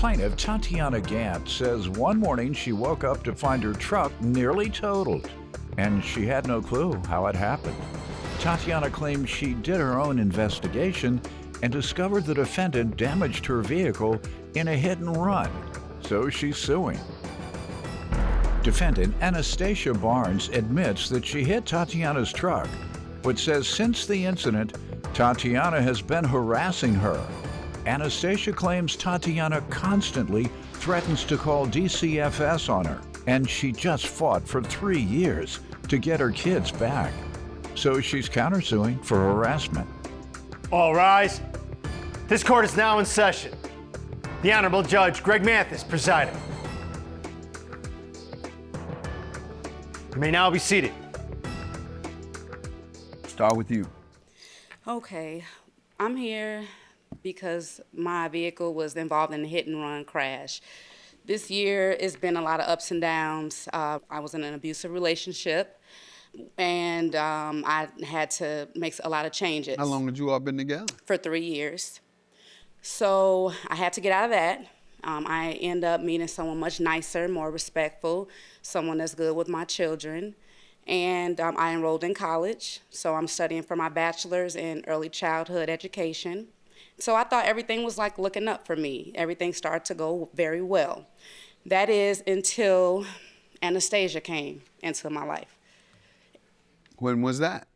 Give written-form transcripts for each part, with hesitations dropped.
Plaintiff Tatiana Gant says one morning she woke up to find her truck nearly totaled, and she had no clue how it happened. Tatiana claims she did her own investigation and discovered the defendant damaged her vehicle in a hit and run, so she's suing. Defendant Anastasia Barnes admits that she hit Tatiana's truck, but says since the incident, Tatiana has been harassing her. Anastasia claims Tatiana constantly threatens to call DCFS on her, and she just fought for 3 years to get her kids back. So she's countersuing for harassment. All rise. This court is now in session. The Honorable Judge Greg Mathis presiding. You may now be seated. Start with you. Okay, I'm here because my vehicle was involved in a hit and run crash. This year, it's been a lot of ups and downs. I was in an abusive relationship, and I had to make a lot of changes. How long had you all been together? For 3 years. So I had to get out of that. I end up meeting someone much nicer, more respectful, someone that's good with my children. And I enrolled in college, so I'm studying for my bachelor's in early childhood education. So I thought everything was like looking up for me. Everything started to go very well. That is until Anastasia came into my life. When was that?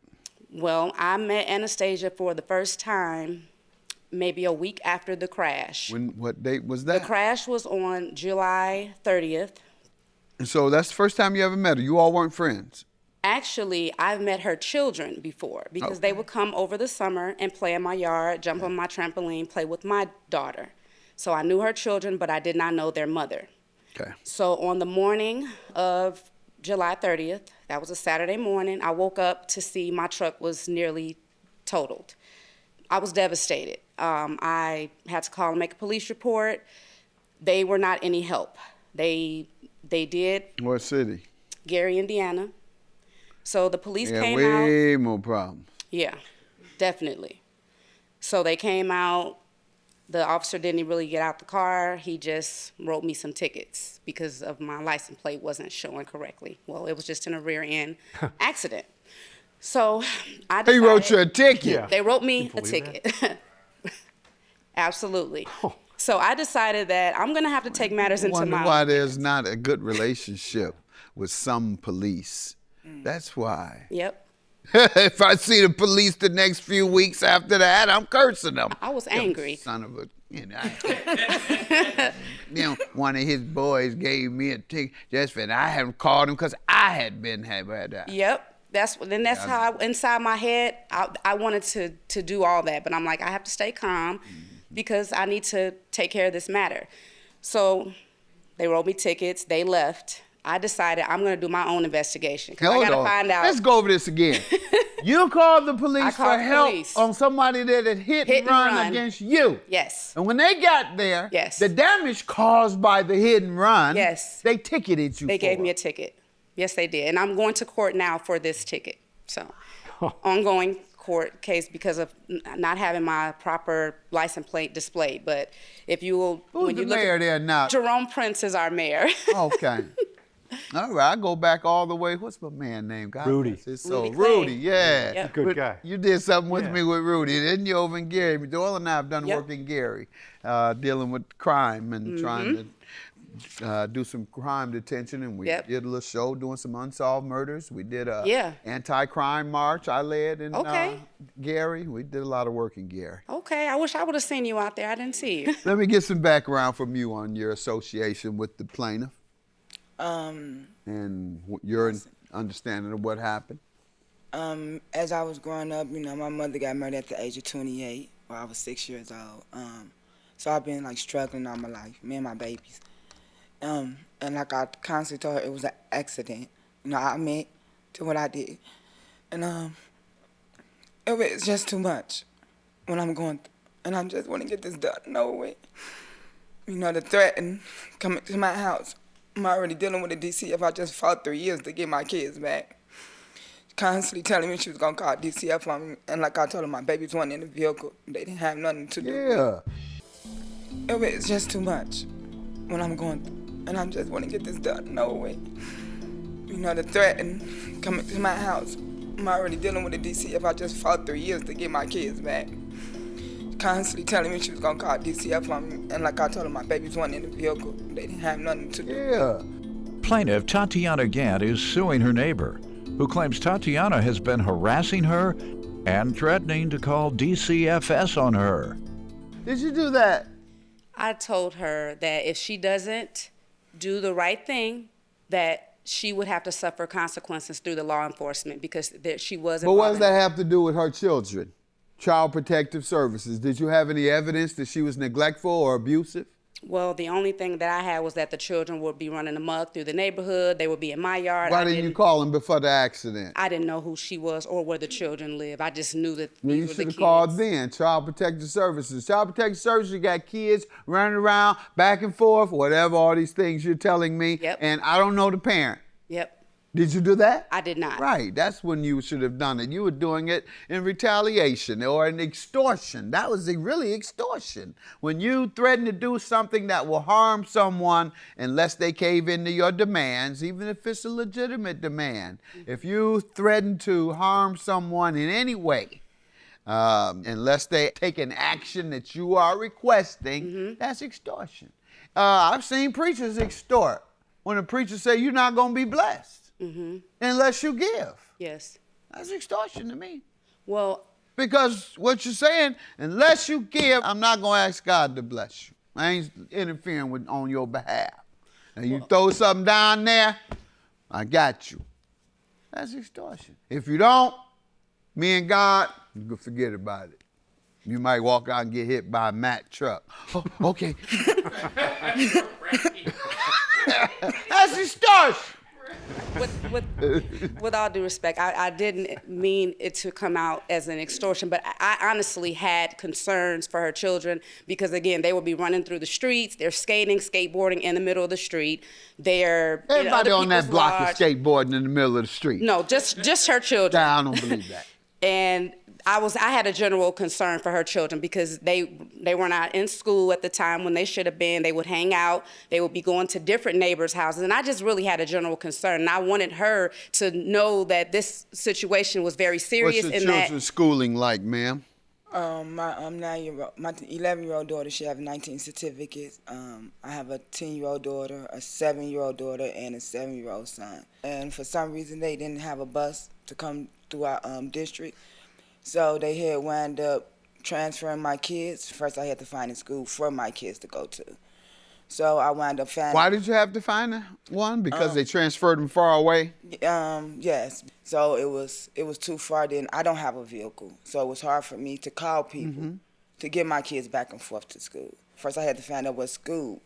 Well, I met Anastasia for the first time maybe a week after the crash. What date was that? The crash was on July 30th. And so that's the first time you ever met her. You all weren't friends? Actually, I've met her children before because they would come over the summer and play in my yard, jump on my trampoline, play with my daughter. So I knew her children, but I did not know their mother. Okay. So on the morning of July 30th, that was a Saturday morning, I woke up to see my truck was nearly totaled. I was devastated. I had to call and make a police report. They were not any help. They did. What city? Gary, Indiana. So the police came out. Way more problems. Yeah, definitely. So they came out. The officer didn't really get out the car. He just wrote me some tickets because of my license plate wasn't showing correctly. Well, it was just in a rear end accident. So I decided. He wrote you a ticket? Yeah. They wrote me a ticket. Absolutely. So I decided that I'm going to have to take matters into my own hands. Why there's not a good relationship with some police. That's why. Yep. If I see the police the next few weeks after that, I'm cursing them. I was angry. Son of a, one of his boys gave me a ticket just for, and I haven't called him because I had that. Yep. That's how inside my head, I wanted to do all that. But I'm like, I have to stay calm because I need to take care of this matter. So they wrote me tickets. They left. I decided I'm going to do my own investigation. I got to find out. Let's go over this again. You called the police for help police. on somebody that had hit and run against you. Yes. And when they got there, yes, the damage caused by the hit and run, yes, they ticketed you They for gave it. me a ticket. Yes, they did. And I'm going to court now for this ticket. So, ongoing court case because of not having my proper license plate displayed. But if you will, Who's when the you look mayor there now? Jerome Prince is our mayor. Okay. All right, I go back all the way. What's my man name? God Rudy. bless his soul. Rudy Clay. Rudy, yeah. Yep. Good guy. You did something with Yeah. me with Rudy, didn't you, over in Gary? Doyle and I have done work in Gary, dealing with crime and trying to do some crime detention, and we did a little show doing some unsolved murders. We did a anti-crime march I led in Gary. We did a lot of work in Gary. Okay, I wish I would have seen you out there. I didn't see you. Let me get some background from you on your association with the plaintiff. And your understanding of what happened? As I was growing up, my mother got married at the age of 28 while I was 6 years old. So I've been struggling all my life, me and my babies. And I constantly told her it was an accident. I admit to what I did. And it was just too much when I'm going through. And I just want to get this done and over with. The threat and coming to my house. I'm already dealing with the DCF. I just fought 3 years to get my kids back. Constantly telling me she was going to call DCF on me. And like I told her, my babies weren't in the vehicle. They didn't have nothing to do with it. It was just too much. when I'm going through. And I just want to get this done and over with. You know, the threat and coming to my house. I'm already dealing with the DCF. I just fought 3 years to get my kids back. Constantly telling me she was gonna call DCF on me. And like I told her, my babies weren't in the vehicle. They didn't have nothing to do. Yeah. Plaintiff Tatiana Gant is suing her neighbor, who claims Tatiana has been harassing her and threatening to call DCFS on her. Did you do that? I told her that if she doesn't do the right thing, that she would have to suffer consequences through the law enforcement because she was But what does that have to do with her children? Child Protective Services. Did you have any evidence that she was neglectful or abusive? Well, the only thing that I had was that the children would be running amok through the neighborhood. They would be in my yard. Why didn't you call them before the accident? I didn't know who she was or where the children live. I just knew that these You were the should have kids. called then, Child Protective Services. Child Protective Services, you got kids running around, back and forth, whatever, all these things you're telling me. Yep. And I don't know the parent. Yep. Did you do that? I did not. Right, that's when you should have done it. You were doing it in retaliation or in extortion. That was really extortion. When you threaten to do something that will harm someone unless they cave into your demands, even if it's a legitimate demand. If you threaten to harm someone in any way, unless they take an action that you are requesting, that's extortion. I've seen preachers extort when a preacher say you're not going to be blessed. Unless you give. Yes. That's extortion to me. Well, Because what you're saying, unless you give, I'm not going to ask God to bless you. I ain't interfering on your behalf. And you throw something down there, I got you. That's extortion. If you don't, me and God, you can forget about it. You might walk out and get hit by a Mack truck. Oh, okay. That's extortion. with all due respect, I didn't mean it to come out as an extortion, but I honestly had concerns for her children because, again, they would be running through the streets. They're skating, skateboarding in the middle of the street. They're Everybody on that block large. is skateboarding in the middle of the street. No, just her children. I don't believe that. And I had a general concern for her children because they were not in school at the time when they should have been. They would hang out. They would be going to different neighbors' houses. And I just really had a general concern. And I wanted her to know that this situation was very serious. What's your children's schooling like, ma'am? My 11-year-old daughter, she have 19 certificates. I have a 10-year-old daughter, a 7-year-old daughter, and a 7-year-old son. And for some reason, they didn't have a bus to come through our district. So they had wound up transferring my kids. First, I had to find a school for my kids to go to. So I wound up finding... Why did you have to find one? Because they transferred them far away? Yes. So it was too far. Then I don't have a vehicle. So it was hard for me to call people to get my kids back and forth to school. First, I had to find out what school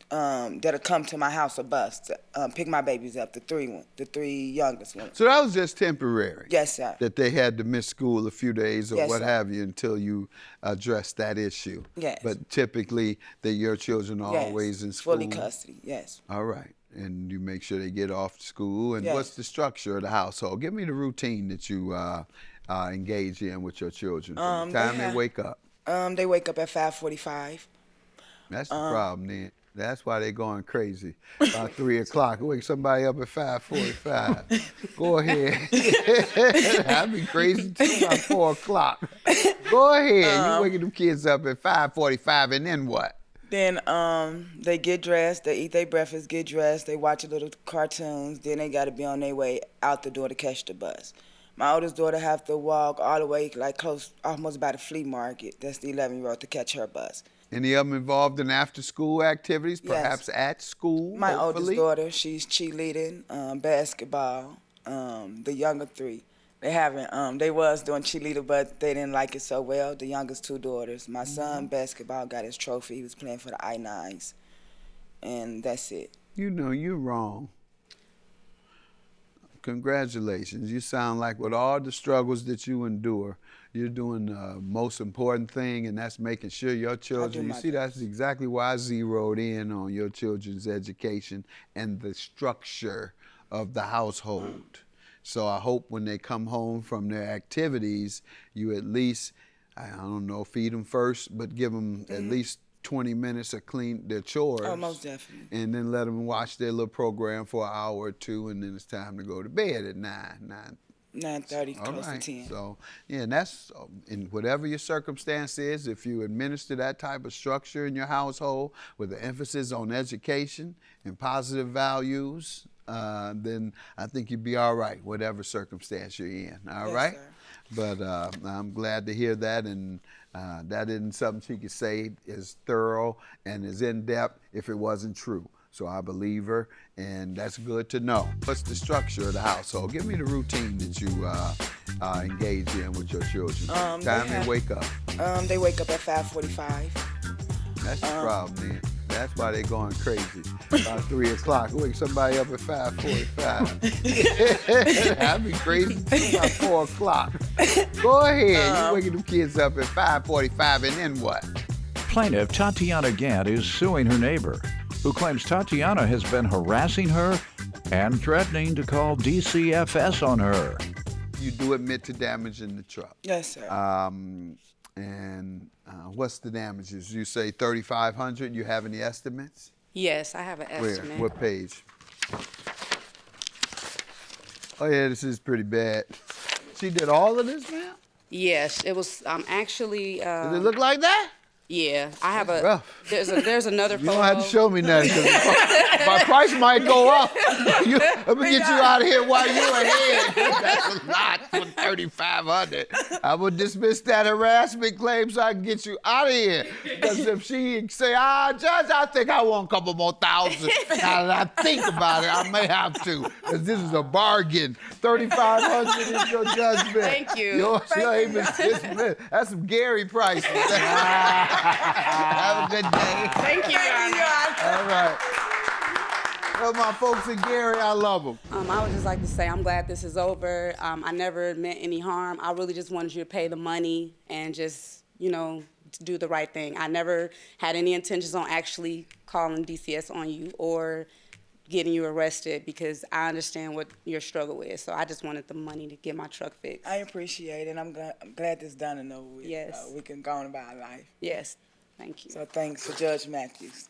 that'll come to my house, a bus, to pick my babies up, the three youngest ones. So that was just temporary? Yes, sir. That they had to miss school a few days or Yes, what sir. have you until you addressed that issue? Yes. But typically, your children are Yes. always in school? Fully custody, yes. All right. And you make sure they get off school. And Yes. what's the structure of the household? Give me the routine that you engage in with your children from the time they wake up. They wake up at 5:45. That's the problem then. That's why they're going crazy. About 3 o'clock, wake somebody up at 5:45. Go ahead. I'd be crazy too about 4 o'clock. Go ahead. You waking them kids up at 5:45, and then what? Then they get dressed, they eat their breakfast, get dressed, they watch a little cartoons, then they got to be on their way out the door to catch the bus. My oldest daughter have to walk all the way like close, almost by the flea market. That's the 11-year-old to catch her bus. Any of them involved in after-school activities, perhaps at school, My hopefully? oldest daughter, she's cheerleading, basketball. The younger three, they haven't. They was doing cheerleader, but they didn't like it so well. The youngest two daughters. My son, basketball, got his trophy. He was playing for the I-9s, and that's it. You know you're wrong. Congratulations. You sound like with all the struggles that you endure, you're doing the most important thing, and that's making sure your children, you see, that's exactly why I zeroed in on your children's education and the structure of the household. So I hope when they come home from their activities, you at least, I don't know, feed them first, but give them at least 20 minutes of clean their chores. Oh, most definitely. And then let them watch their little program for an hour or two, and then it's time to go to bed at 9:30, close to 10. So, yeah, and that's in whatever your circumstance is, if you administer that type of structure in your household with an emphasis on education and positive values, then I think you'd be all right, whatever circumstance you're in, all right? Sir. But I'm glad to hear that, and that isn't something she could say is thorough and is in-depth if it wasn't true. So I believe her, and that's good to know. What's the structure of the household? Give me the routine that you engage in with your children. Time they wake up. They wake up at 5:45. That's the problem, man. That's why they're going crazy. About 3 o'clock, wake somebody up at 5:45. I'd be crazy too about 4 o'clock. Go ahead, you waking them kids up at 5:45, and then what? Plaintiff Tatiana Gant is suing her neighbor, who claims Tatiana has been harassing her and threatening to call DCFS on her. You do admit to damaging the truck. Yes, sir. And what's the damages? You say $3,500. You have any estimates? Yes, I have an estimate. Where? What page? Oh yeah, this is pretty bad. She did all of this, man? Yes, it was actually. Does it look like that? Yeah, I have That's a. rough. There's another You photo. don't have to show me nothing, 'cause my price might go up. Let me get you out of here while you're ahead. That's a lot for $3,500. I would dismiss that harassment claim so I can get you out of here. Because if she say, Judge, I think I want a couple more thousand. Now that I think about it, I may have to. Because this is a bargain. $3,500 is your judgment. Thank you. Your claim is dismissed. That's some Gary prices. Have a good day. Thank you, Your Honor. All right. Well, my folks in Gary, I love them. I would just like to say I'm glad this is over. I never meant any harm. I really just wanted you to pay the money and just, to do the right thing. I never had any intentions on actually calling DCS on you or getting you arrested, because I understand what your struggle is. So I just wanted the money to get my truck fixed. I appreciate it. I'm glad this done and over with. Yes. We can go on about our life. Yes. Thank you. So thanks for Judge Mathis.